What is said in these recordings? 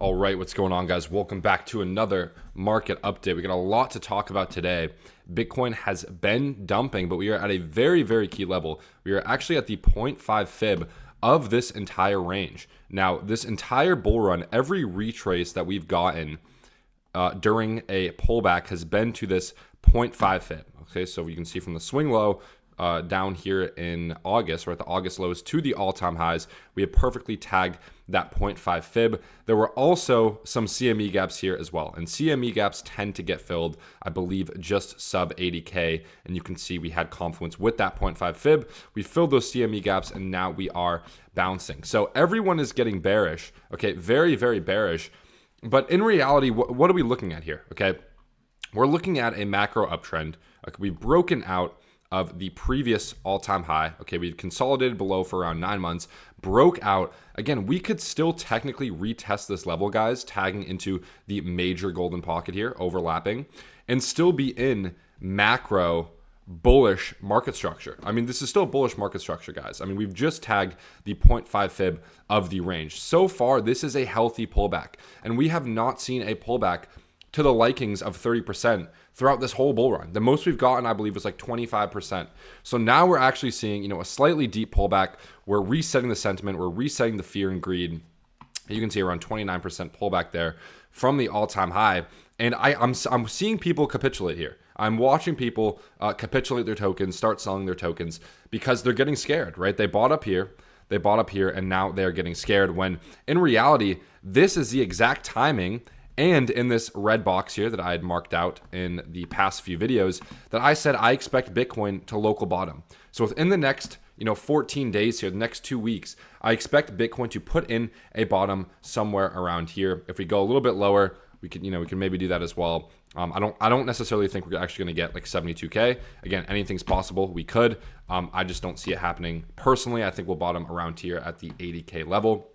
All right, what's going on, guys? Welcome back to another market update. We got a lot to talk about today. Bitcoin has been dumping, but we are at a very, very key level. We are actually at the 0.5 fib of this entire range. Now, this entire bull run, every retrace that we've gotten during a pullback has been to this 0.5 fib. Okay, so you can see from the swing low down here in August, or at the August lows to the all-time highs, we have perfectly tagged that 0.5 fib. There were also some CME gaps here as well, and CME gaps tend to get filled, I believe, just sub 80K, and you can see we had confluence with that 0.5 fib. We filled those CME gaps, and now we are bouncing. So everyone is getting bearish, okay, very, very bearish, but in reality, what are we looking at here, okay? We're looking at a macro uptrend. We've broken out of the previous all-time high. Okay, we consolidated below for around 9 months, broke out. Again, we could still technically retest this level, guys, tagging into the major golden pocket here, overlapping, and still be in macro bullish market structure. I mean, this is still bullish market structure, guys. I mean, we've just tagged the 0.5 fib of the range. So far, this is a healthy pullback, and we have not seen a pullback to the likings of 30% throughout this whole bull run. The most we've gotten, I believe, was like 25%. So now we're actually seeing, a slightly deep pullback. We're resetting the sentiment. We're resetting the fear and greed. You can see around 29% pullback there from the all-time high. And I'm seeing people capitulate here. I'm watching people capitulate their tokens, start selling their tokens because they're getting scared, right? They bought up here, and now they're getting scared when in reality, this is the exact timing. And in this red box here that I had marked out in the past few videos, that I said I expect Bitcoin to local bottom. So within the next 14 days here, the next 2 weeks, I expect Bitcoin to put in a bottom somewhere around here. If we go a little bit lower, we can maybe do that as well. I don't necessarily think we're actually going to get like 72K. Again, anything's possible. We could. I just don't see it happening. Personally, I think we'll bottom around here at the 80K level.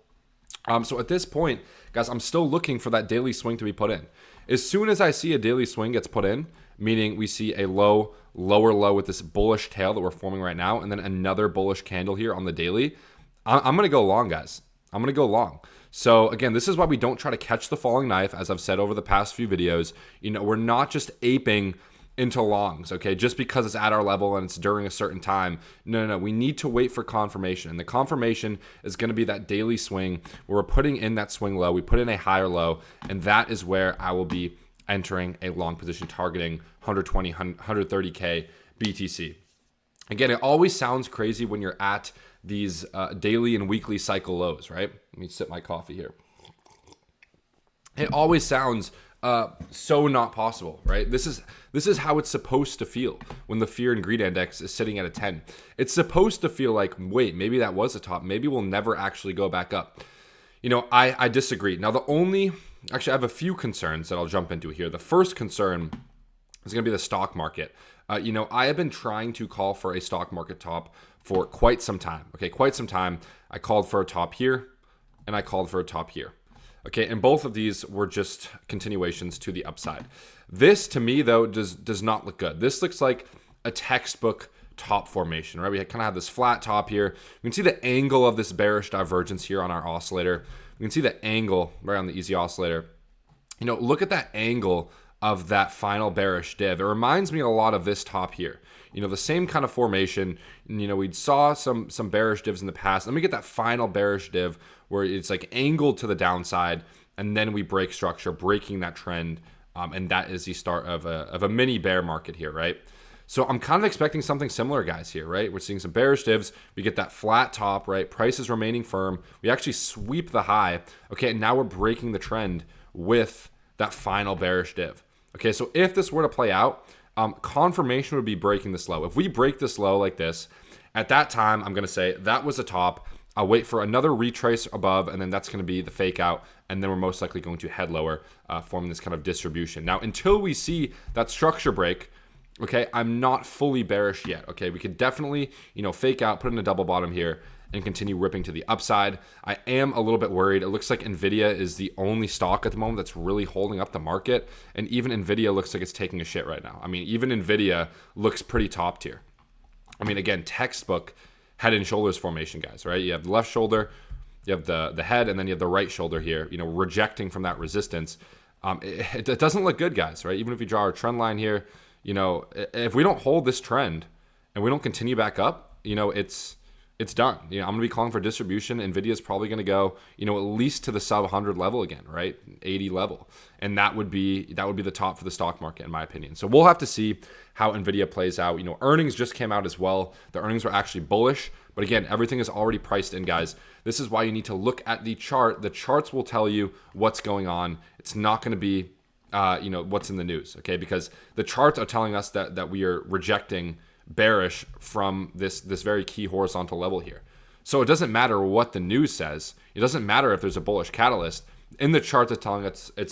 So at this point, guys, I'm still looking for that daily swing to be put in. As soon as I see a daily swing gets put in, meaning we see a lower low with this bullish tail that we're forming right now, and then another bullish candle here on the daily, I'm going to go long, guys. I'm going to go long. So again, this is why we don't try to catch the falling knife, as I've said over the past few videos. We're not just aping into longs, okay, just because it's at our level and it's during a certain time. No. We need to wait for confirmation. And the confirmation is going to be that daily swing where we're putting in that swing low. We put in a higher low, and that is where I will be entering a long position targeting 120, 130K BTC. Again, it always sounds crazy when you're at these daily and weekly cycle lows, right? Let me sip my coffee here. It always sounds so not possible, right? This is how it's supposed to feel when the fear and greed index is sitting at a 10. It's supposed to feel like, wait, maybe that was a top. Maybe we'll never actually go back up. I disagree. Now, I have a few concerns that I'll jump into here. The first concern is going to be the stock market. I have been trying to call for a stock market top for quite some time. Okay, quite some time. I called for a top here, and I called for a top here. Okay, and both of these were just continuations to the upside. This, to me, though, does not look good. This looks like a textbook top formation, right? We kind of have this flat top here. We can see the angle of this bearish divergence here on our oscillator. We can see the angle right on the easy oscillator. Look at that angle of that final bearish div. It reminds me a lot of this top here. The same kind of formation. We saw some bearish divs in the past. Let me get that final bearish div where it's like angled to the downside, and then we break structure, breaking that trend, and that is the start of a mini bear market here, right? So I'm kind of expecting something similar, guys, here, right? We're seeing some bearish divs. We get that flat top, right? Price is remaining firm. We actually sweep the high. Okay, and now we're breaking the trend with that final bearish div. Okay, so if this were to play out, confirmation would be breaking this low. If we break this low like this, at that time, I'm going to say that was a top. I'll wait for another retrace above, and then that's going to be the fake out, and then we're most likely going to head lower, forming this kind of distribution. Now, until we see that structure break, okay, I'm not fully bearish yet. Okay, we could definitely, fake out, put in a double bottom here, and continue ripping to the upside. I am a little bit worried. It looks like NVDA is the only stock at the moment that's really holding up the market, and even NVIDIA looks like it's taking a shit right now. I mean, even NVIDIA looks pretty top tier. I mean, again, textbook head and shoulders formation, guys, right? You have the left shoulder, you have the head, and then you have the right shoulder here, rejecting from that resistance. It doesn't look good, guys, right? Even if you draw our trend line here, if we don't hold this trend and we don't continue back up, it's done. I'm going to be calling for distribution. NVIDIA is probably going to go, at least to the sub 100 level again, right? 80 level. And that would be the top for the stock market, in my opinion. So we'll have to see how NVIDIA plays out. Earnings just came out as well. The earnings were actually bullish. But again, everything is already priced in, guys. This is why you need to look at the chart. The charts will tell you what's going on. It's not going to be, what's in the news, okay? Because the charts are telling us that we are rejecting bearish from this very key horizontal level here. So it doesn't matter what the news says. It doesn't matter if there's a bullish catalyst. In the chart, it's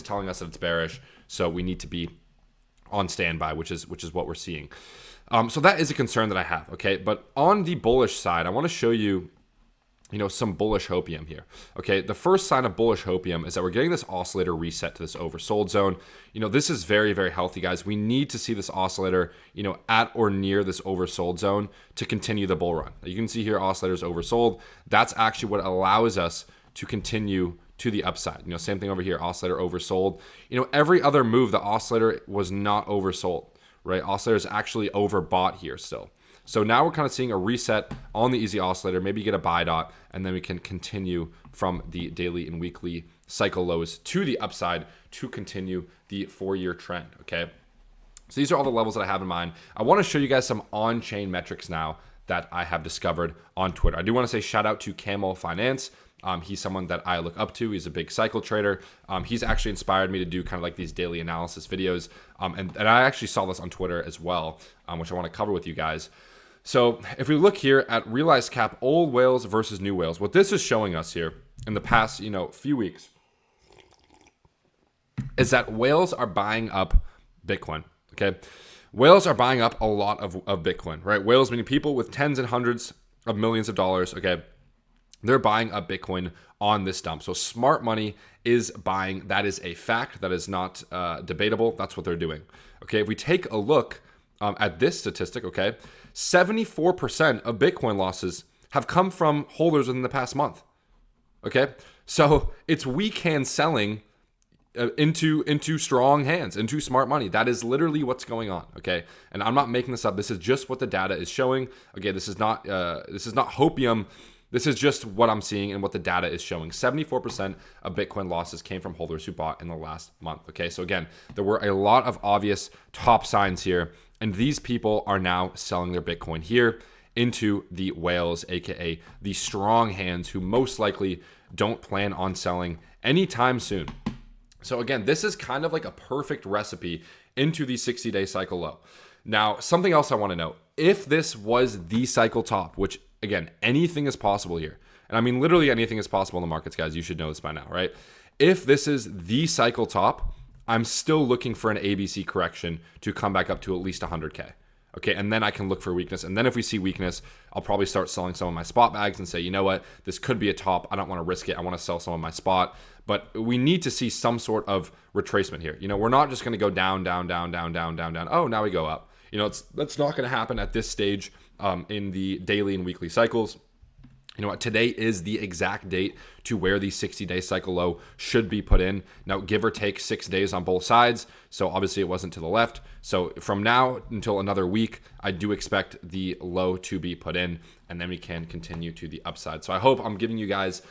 telling us that it's bearish. So we need to be on standby, which is what we're seeing. So that is a concern that I have, okay? But on the bullish side, I want to show you, some bullish hopium here, okay? The first sign of bullish hopium is that we're getting this oscillator reset to this oversold zone. This is very, very healthy, guys. We need to see this oscillator, at or near this oversold zone to continue the bull run. You can see here, oscillator's oversold. That's actually what allows us to continue to the upside. Same thing over here, oscillator oversold. Every other move, the oscillator was not oversold, right? Oscillator is actually overbought here still. So now we're kind of seeing a reset on the easy oscillator. Maybe you get a buy dot, and then we can continue from the daily and weekly cycle lows to the upside to continue the 4-year trend, okay? So these are all the levels that I have in mind. I want to show you guys some on-chain metrics now that I have discovered on Twitter. I do want to say shout out to Camel Finance. He's someone that I look up to. He's a big cycle trader. He's actually inspired me to do kind of like these daily analysis videos. And I actually saw this on Twitter as well, which I want to cover with you guys. So if we look here at realized cap, old whales versus new whales, what this is showing us here in the past, few weeks is that whales are buying up Bitcoin, okay? Whales are buying up a lot of Bitcoin, right? Whales meaning people with tens and hundreds of millions of dollars, okay? They're buying up Bitcoin on this dump. So smart money is buying. That is a fact. That is not debatable. That's what they're doing. Okay, if we take a look at this statistic, okay, 74% of Bitcoin losses have come from holders within the past month. Okay, so it's weak hand selling into strong hands, into smart money. That is literally what's going on. Okay, and I'm not making this up. This is just what the data is showing. Okay, this is not hopium. This is just what I'm seeing and what the data is showing. 74% of Bitcoin losses came from holders who bought in the last month. Okay, so again, there were a lot of obvious top signs here, and these people are now selling their Bitcoin here into the whales, aka the strong hands who most likely don't plan on selling anytime soon. So again, this is kind of like a perfect recipe into the 60-day cycle low. Now, something else I want to note, if this was the cycle top, which again, anything is possible here. And I mean, literally anything is possible in the markets, guys. You should know this by now, right? If this is the cycle top, I'm still looking for an ABC correction to come back up to at least 100K. Okay, and then I can look for weakness. And then if we see weakness, I'll probably start selling some of my spot bags and say, you know what, this could be a top. I don't want to risk it. I want to sell some of my spot. But we need to see some sort of retracement here. We're not just going to go down, down, down, down, down, down, down. Oh, now we go up. That's not going to happen at this stage in the daily and weekly cycles. Today is the exact date to where the 60-day cycle low should be put in. Now, give or take 6 days on both sides. So obviously it wasn't to the left. So from now until another week, I do expect the low to be put in, and then we can continue to the upside. So I hope I'm giving you guys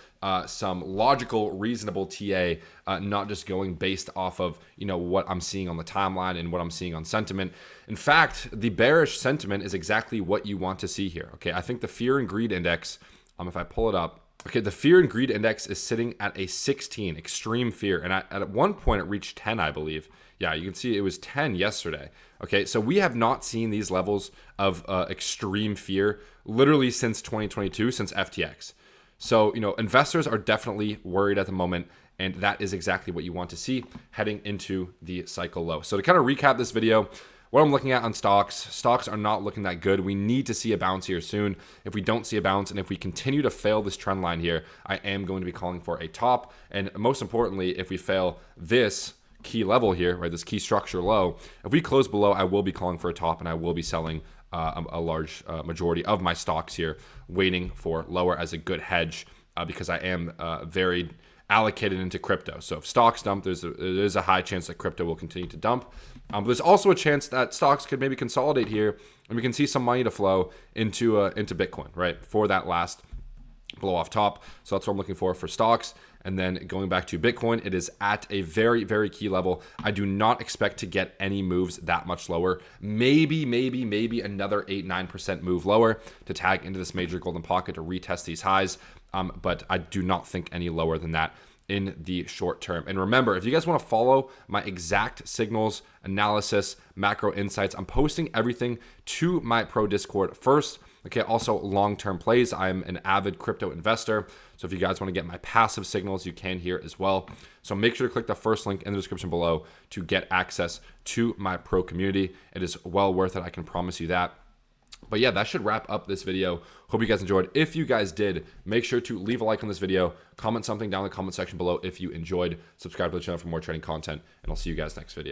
some logical, reasonable TA, not just going based off of, what I'm seeing on the timeline and what I'm seeing on sentiment. In fact, the bearish sentiment is exactly what you want to see here. Okay, I think the fear and greed index, if I pull it up, okay, the fear and greed index is sitting at a 16, extreme fear. And at one point it reached 10, I believe. Yeah, you can see it was 10 yesterday. Okay, so we have not seen these levels of extreme fear literally since 2022, since FTX. So, investors are definitely worried at the moment, and that is exactly what you want to see heading into the cycle low. So to kind of recap this video, what I'm looking at on stocks are not looking that good. We need to see a bounce here soon. If we don't see a bounce, and if we continue to fail this trend line here, I am going to be calling for a top. And most importantly, if we fail this key level here, right, this key structure low, if we close below, I will be calling for a top, and I will be selling a large majority of my stocks here, waiting for lower as a good hedge because I am very allocated into crypto. So if stocks dump, there's a high chance that crypto will continue to dump. But there's also a chance that stocks could maybe consolidate here, and we can see some money to flow into Bitcoin, right, for that last blow off top. So that's what I'm looking for stocks. And then going back to Bitcoin, it is at a very, very key level. I do not expect to get any moves that much lower. Maybe another 8-9% move lower to tag into this major golden pocket to retest these highs. But I do not think any lower than that in the short term. And remember, if you guys want to follow my exact signals, analysis, macro insights, I'm posting everything to my pro Discord first. Okay, also long-term plays. I'm an avid crypto investor. So if you guys want to get my passive signals, you can here as well. So make sure to click the first link in the description below to get access to my pro community. It is well worth it. I can promise you that. But yeah, that should wrap up this video. Hope you guys enjoyed. If you guys did, make sure to leave a like on this video, comment something down in the comment section below if you enjoyed, subscribe to the channel for more trading content, and I'll see you guys next video.